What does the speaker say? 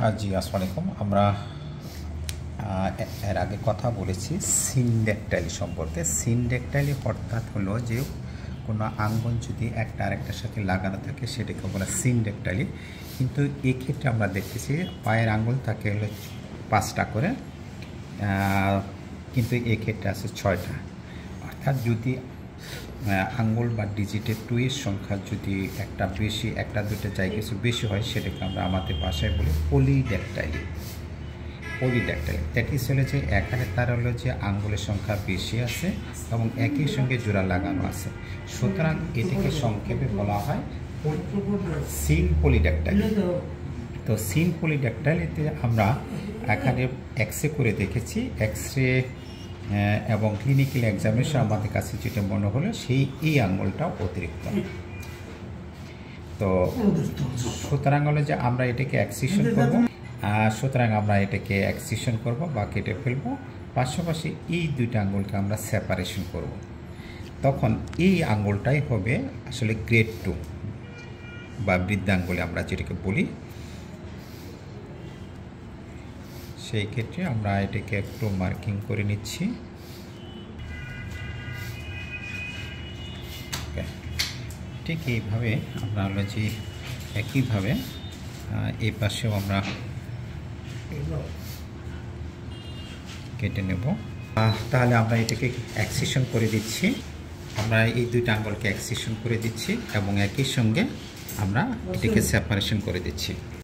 হ্যাঁ জি, আসসালামু আলাইকুম। আমরা এর আগে কথা বলেছি সিনড্যাকটাইলি সম্পর্কে। সিনড্যাকটাইলি অর্থাৎ হলো যে কোনো আঙ্গুল যদি একটা আরেকটার সাথে লাগানো থাকে সেটাকে বলে সিনড্যাকটাইলি। কিন্তু এক্ষেত্রে আমরা দেখতেছি পায়ের আঙ্গুল থাকে হলো 5টা করে, কিন্তু এক্ষেত্রে আছে 6টা। অর্থাৎ যদি আঙ্গুল বা ডিজিটের টুয়ের সংখ্যা যদি একটা বেশি, একটা দুটো জায়গায় কিছু বেশি হয় সেটাকে আমরা আমাদের ভাষায় বলি পলিড্যাকটাইলি। পলিড্যাকটাইলি দ্যাট ইজ হলো যে এখানে তার হলো যে আঙ্গুলের সংখ্যা বেশি আছে এবং একই সঙ্গে জোড়া লাগানো আছে, সুতরাং এটিকে সংক্ষেপে বলা হয় সিন পলিড্যাকটাইলি। তো সিন পলিড্যাকটাইলিতে আমরা এখানে এক্সরে করে দেখেছি, এক্সরে এবং ক্লিনিক্যাল এক্সামিনেশন আমাদের কাছে যেটা মনে হলো এই আঙ্গুলটা অতিরিক্ত। তো সুতরাং হলো যে আমরা এটাকে এক্সিশন করব বা কেটে ফেলবো, পাশাপাশি এই দুইটা আঙ্গুলকে আমরা সেপারেশন করব। তখন এই আঙ্গুলটাই হবে আসলে গ্রেড 2 বা বৃদ্ধাঙ্গুলে আমরা যেটাকে বলি। সেই ক্ষেত্রে আমরা এটাকে একটু মার্কিং করে নিচ্ছি। ঠিক এইভাবে আমরা হলো যে একইভাবে এই পাশেও আমরা কেটে নেব। তাহলে আমরা এটাকে এক্সিশন করে দিচ্ছি। আমরা এই দুইটা আঙ্গুলকে এক্সিশন করে দিচ্ছি এবং একই সঙ্গে আমরা এটাকে সেপারেশন করে দিচ্ছি।